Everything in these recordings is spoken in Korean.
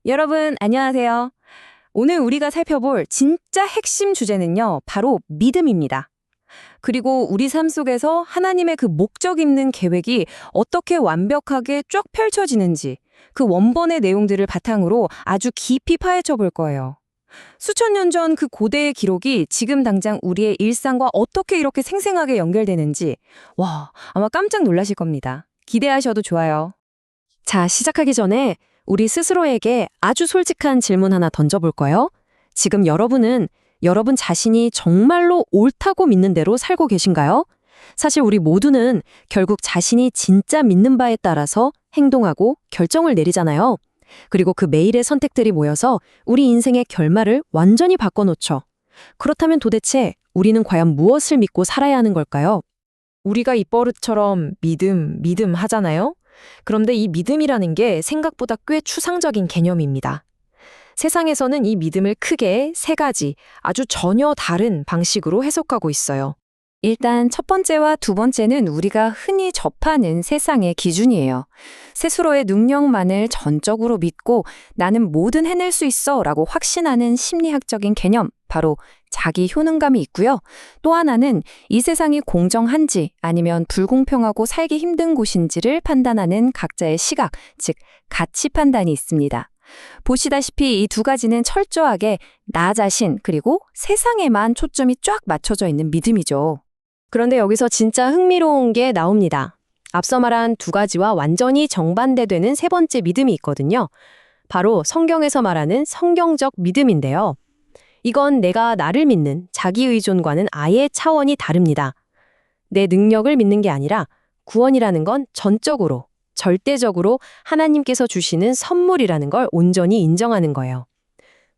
여러분, 안녕하세요. 오늘 우리가 살펴볼 진짜 핵심 주제는요, 바로 믿음입니다. 그리고 우리 삶 속에서 하나님의 그 목적 있는 계획이 어떻게 완벽하게 쫙 펼쳐지는지 그 원본의 내용들을 바탕으로 아주 깊이 파헤쳐 볼 거예요. 수천 년 전 그 고대의 기록이 지금 당장 우리의 일상과 어떻게 이렇게 생생하게 연결되는지, 와, 아마 깜짝 놀라실 겁니다. 기대하셔도 좋아요. 자, 시작하기 전에 우리 스스로에게 아주 솔직한 질문 하나 던져볼까요? 지금 여러분은 여러분 자신이 정말로 옳다고 믿는 대로 살고 계신가요? 사실 우리 모두는 결국 자신이 진짜 믿는 바에 따라서 행동하고 결정을 내리잖아요. 그리고 그 매일의 선택들이 모여서 우리 인생의 결말을 완전히 바꿔놓죠. 그렇다면 도대체 우리는 과연 무엇을 믿고 살아야 하는 걸까요? 우리가 입버릇처럼 믿음 하잖아요? 그런데 이 믿음이라는 게 생각보다 꽤 추상적인 개념입니다. 세상에서는 이 믿음을 크게 세 가지 아주 전혀 다른 방식으로 해석하고 있어요. 일단 첫 번째와 두 번째는 우리가 흔히 접하는 세상의 기준이에요. 스스로의 능력만을 전적으로 믿고 나는 뭐든 해낼 수 있어 라고 확신하는 심리학적인 개념, 바로 자기 효능감이 있고요. 또 하나는 이 세상이 공정한지 아니면 불공평하고 살기 힘든 곳인지를 판단하는 각자의 시각, 즉 가치 판단이 있습니다. 보시다시피 이 두 가지는 철저하게 나 자신 그리고 세상에만 초점이 쫙 맞춰져 있는 믿음이죠. 그런데 여기서 진짜 흥미로운 게 나옵니다. 앞서 말한 두 가지와 완전히 정반대되는 세 번째 믿음이 있거든요. 바로 성경에서 말하는 성경적 믿음인데요. 이건 내가 나를 믿는 자기의존과는 아예 차원이 다릅니다. 내 능력을 믿는 게 아니라 구원이라는 건 전적으로, 절대적으로 하나님께서 주시는 선물이라는 걸 온전히 인정하는 거예요.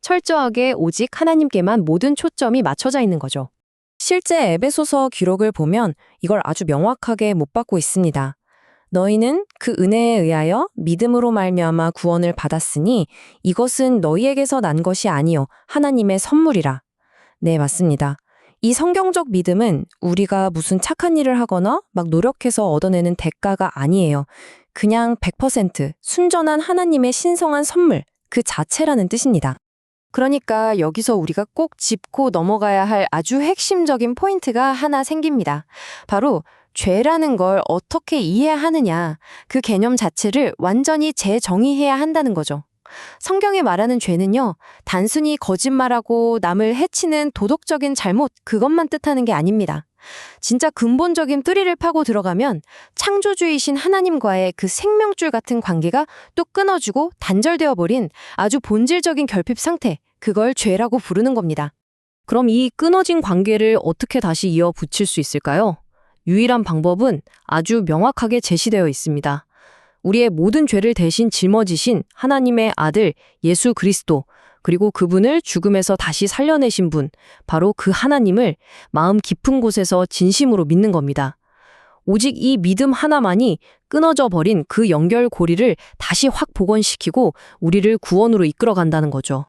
철저하게 오직 하나님께만 모든 초점이 맞춰져 있는 거죠. 실제 에베소서 기록을 보면 이걸 아주 명확하게 못 받고 있습니다. 너희는 그 은혜에 의하여 믿음으로 말미암아 구원을 받았으니 이것은 너희에게서 난 것이 아니요 하나님의 선물이라. 네, 맞습니다. 이 성경적 믿음은 우리가 무슨 착한 일을 하거나 막 노력해서 얻어내는 대가가 아니에요. 그냥 100% 순전한 하나님의 신성한 선물, 그 자체라는 뜻입니다. 그러니까 여기서 우리가 꼭 짚고 넘어가야 할 아주 핵심적인 포인트가 하나 생깁니다. 바로 죄라는 걸 어떻게 이해하느냐, 그 개념 자체를 완전히 재정의해야 한다는 거죠. 성경이 말하는 죄는요, 단순히 거짓말하고 남을 해치는 도덕적인 잘못, 그것만 뜻하는 게 아닙니다. 진짜 근본적인 뿌리를 파고 들어가면 창조주이신 하나님과의 그 생명줄 같은 관계가 뚝 끊어지고 단절되어 버린 아주 본질적인 결핍 상태, 그걸 죄라고 부르는 겁니다. 그럼 이 끊어진 관계를 어떻게 다시 이어 붙일 수 있을까요? 유일한 방법은 아주 명확하게 제시되어 있습니다. 우리의 모든 죄를 대신 짊어지신 하나님의 아들 예수 그리스도, 그리고 그분을 죽음에서 다시 살려내신 분, 바로 그 하나님을 마음 깊은 곳에서 진심으로 믿는 겁니다. 오직 이 믿음 하나만이 끊어져 버린 그 연결고리를 다시 확 복원시키고 우리를 구원으로 이끌어간다는 거죠.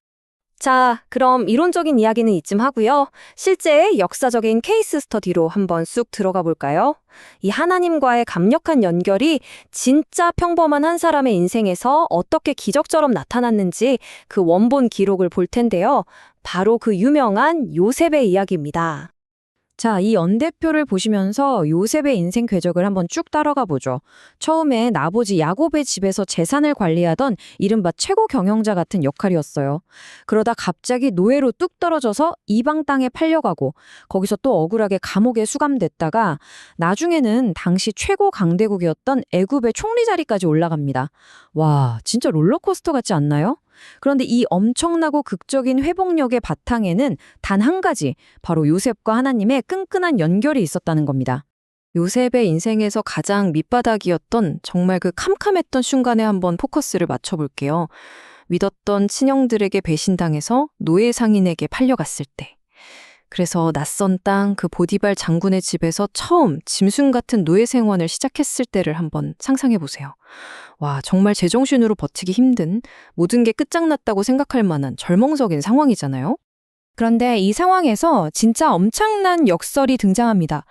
자, 그럼 이론적인 이야기는 이쯤 하고요. 실제 역사적인 케이스 스터디로 한번 쑥 들어가 볼까요? 이 하나님과의 강력한 연결이 진짜 평범한 한 사람의 인생에서 어떻게 기적처럼 나타났는지 그 원본 기록을 볼 텐데요. 바로 그 유명한 요셉의 이야기입니다. 자, 이 연대표를 보시면서 요셉의 인생 궤적을 한번 쭉 따라가 보죠. 처음엔 아버지 야곱의 집에서 재산을 관리하던 이른바 최고 경영자 같은 역할이었어요. 그러다 갑자기 노예로 뚝 떨어져서 이방 땅에 팔려가고 거기서 또 억울하게 감옥에 수감됐다가 나중에는 당시 최고 강대국이었던 애굽의 총리 자리까지 올라갑니다. 와, 진짜 롤러코스터 같지 않나요? 그런데 이 엄청나고 극적인 회복력의 바탕에는 단 한 가지, 바로 요셉과 하나님의 끈끈한 연결이 있었다는 겁니다. 요셉의 인생에서 가장 밑바닥이었던 정말 그 캄캄했던 순간에 한번 포커스를 맞춰볼게요. 믿었던 친형들에게 배신당해서 노예 상인에게 팔려갔을 때. 그래서 낯선 땅 그 보디발 장군의 집에서 처음 짐승 같은 노예 생활을 시작했을 때를 한번 상상해 보세요. 와, 정말 제정신으로 버티기 힘든, 모든 게 끝장났다고 생각할 만한 절망적인 상황이잖아요. 그런데 이 상황에서 진짜 엄청난 역설이 등장합니다.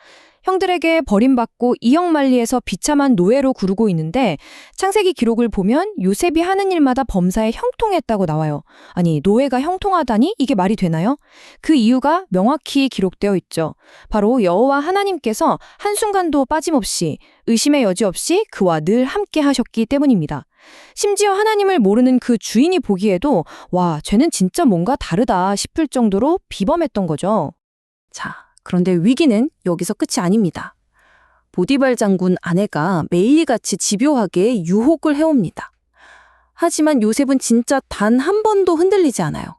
형들에게 버림받고 이역만리해서 비참한 노예로 구르고 있는데 창세기 기록을 보면 요셉이 하는 일마다 범사에 형통했다고 나와요. 아니, 노예가 형통하다니 이게 말이 되나요? 그 이유가 명확히 기록되어 있죠. 바로 여호와 하나님께서 한순간도 빠짐없이 의심의 여지 없이 그와 늘 함께 하셨기 때문입니다. 심지어 하나님을 모르는 그 주인이 보기에도 와, 쟤는 진짜 뭔가 다르다 싶을 정도로 비범했던 거죠. 자, 그런데 위기는 여기서 끝이 아닙니다. 보디발 장군 아내가 매일같이 집요하게 유혹을 해옵니다. 하지만 요셉은 진짜 단 한 번도 흔들리지 않아요.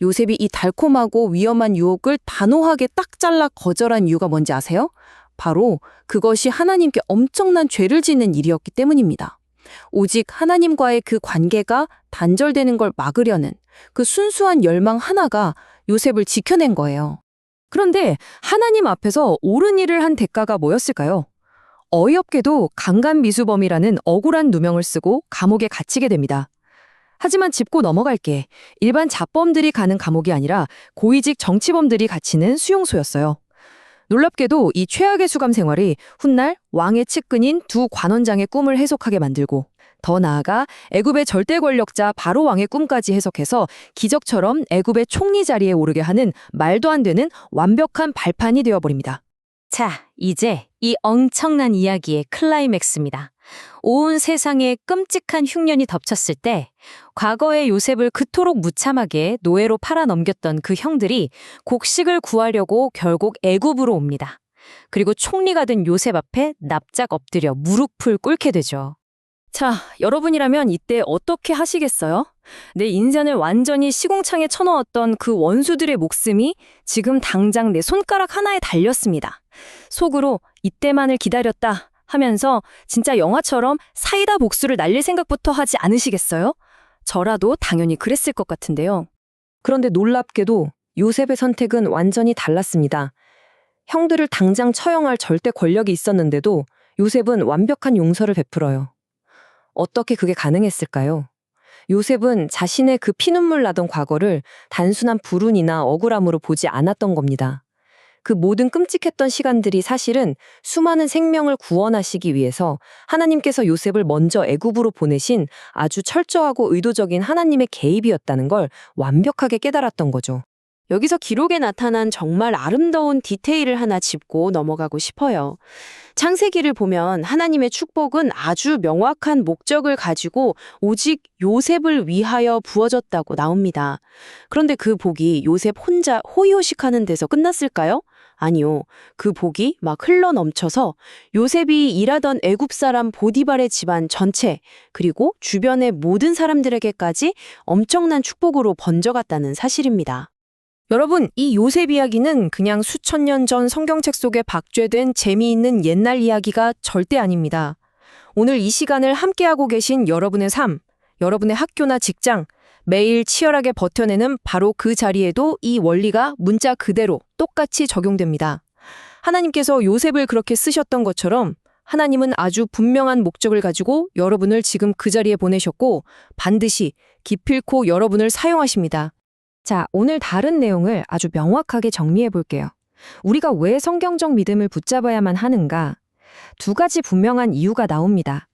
요셉이 이 달콤하고 위험한 유혹을 단호하게 딱 잘라 거절한 이유가 뭔지 아세요? 바로 그것이 하나님께 엄청난 죄를 짓는 일이었기 때문입니다. 오직 하나님과의 그 관계가 단절되는 걸 막으려는 그 순수한 열망 하나가 요셉을 지켜낸 거예요. 그런데 하나님 앞에서 옳은 일을 한 대가가 뭐였을까요? 어이없게도 강간미수범이라는 억울한 누명을 쓰고 감옥에 갇히게 됩니다. 하지만 짚고 넘어갈게. 일반 잡범들이 가는 감옥이 아니라 고위직 정치범들이 갇히는 수용소였어요. 놀랍게도 이 최악의 수감 생활이 훗날 왕의 측근인 두 관원장의 꿈을 해석하게 만들고 더 나아가 애굽의 절대 권력자 바로 왕의 꿈까지 해석해서 기적처럼 애굽의 총리 자리에 오르게 하는 말도 안 되는 완벽한 발판이 되어버립니다. 자, 이제 이 엄청난 이야기의 클라이맥스입니다. 온 세상에 끔찍한 흉년이 덮쳤을 때 과거의 요셉을 그토록 무참하게 노예로 팔아넘겼던 그 형들이 곡식을 구하려고 결국 애굽으로 옵니다. 그리고 총리가 된 요셉 앞에 납작 엎드려 무릎을 꿇게 되죠. 자, 여러분이라면 이때 어떻게 하시겠어요? 내 인생을 완전히 시궁창에 쳐넣었던 그 원수들의 목숨이 지금 당장 내 손가락 하나에 달렸습니다. 속으로 이때만을 기다렸다 하면서 진짜 영화처럼 사이다 복수를 날릴 생각부터 하지 않으시겠어요? 저라도 당연히 그랬을 것 같은데요. 그런데 놀랍게도 요셉의 선택은 완전히 달랐습니다. 형들을 당장 처형할 절대 권력이 있었는데도 요셉은 완벽한 용서를 베풀어요. 어떻게 그게 가능했을까요? 요셉은 자신의 그 피눈물 나던 과거를 단순한 불운이나 억울함으로 보지 않았던 겁니다. 그 모든 끔찍했던 시간들이 사실은 수많은 생명을 구원하시기 위해서 하나님께서 요셉을 먼저 애굽으로 보내신 아주 철저하고 의도적인 하나님의 개입이었다는 걸 완벽하게 깨달았던 거죠. 여기서 기록에 나타난 정말 아름다운 디테일을 하나 짚고 넘어가고 싶어요. 창세기를 보면 하나님의 축복은 아주 명확한 목적을 가지고 오직 요셉을 위하여 부어졌다고 나옵니다. 그런데 그 복이 요셉 혼자 호의호식하는 데서 끝났을까요? 아니요. 그 복이 막 흘러 넘쳐서 요셉이 일하던 애굽 사람 보디발의 집안 전체 그리고 주변의 모든 사람들에게까지 엄청난 축복으로 번져갔다는 사실입니다. 여러분, 이 요셉 이야기는 그냥 수천 년 전 성경책 속에 박제된 재미있는 옛날 이야기가 절대 아닙니다. 오늘 이 시간을 함께하고 계신 여러분의 삶, 여러분의 학교나 직장, 매일 치열하게 버텨내는 바로 그 자리에도 이 원리가 문자 그대로 똑같이 적용됩니다. 하나님께서 요셉을 그렇게 쓰셨던 것처럼 하나님은 아주 분명한 목적을 가지고 여러분을 지금 그 자리에 보내셨고 반드시 기필코 여러분을 사용하십니다. 자, 오늘 다른 내용을 아주 명확하게 정리해 볼게요. 우리가 왜 성경적 믿음을 붙잡아야만 하는가? 두 가지 분명한 이유가 나옵니다.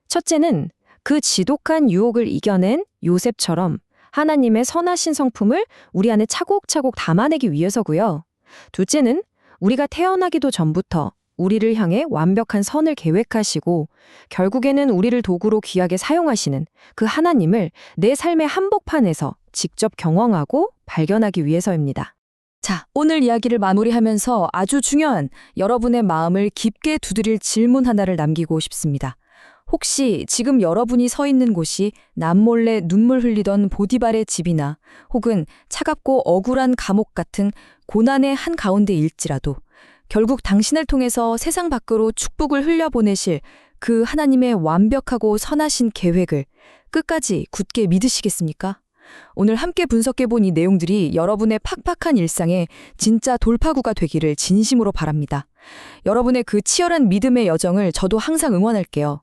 첫째는 그 지독한 유혹을 이겨낸 요셉처럼 하나님의 선하신 성품을 우리 안에 차곡차곡 담아내기 위해서고요. 둘째는 우리가 태어나기도 전부터 우리를 향해 완벽한 선을 계획하시고 결국에는 우리를 도구로 귀하게 사용하시는 그 하나님을 내 삶의 한복판에서 직접 경험하고 발견하기 위해서입니다. 자, 오늘 이야기를 마무리하면서 아주 중요한 여러분의 마음을 깊게 두드릴 질문 하나를 남기고 싶습니다. 혹시 지금 여러분이 서 있는 곳이 남몰래 눈물 흘리던 보디발의 집이나 혹은 차갑고 억울한 감옥 같은 고난의 한가운데일지라도 결국 당신을 통해서 세상 밖으로 축복을 흘려보내실 그 하나님의 완벽하고 선하신 계획을 끝까지 굳게 믿으시겠습니까? 오늘 함께 분석해본 이 내용들이 여러분의 팍팍한 일상에 진짜 돌파구가 되기를 진심으로 바랍니다. 여러분의 그 치열한 믿음의 여정을 저도 항상 응원할게요.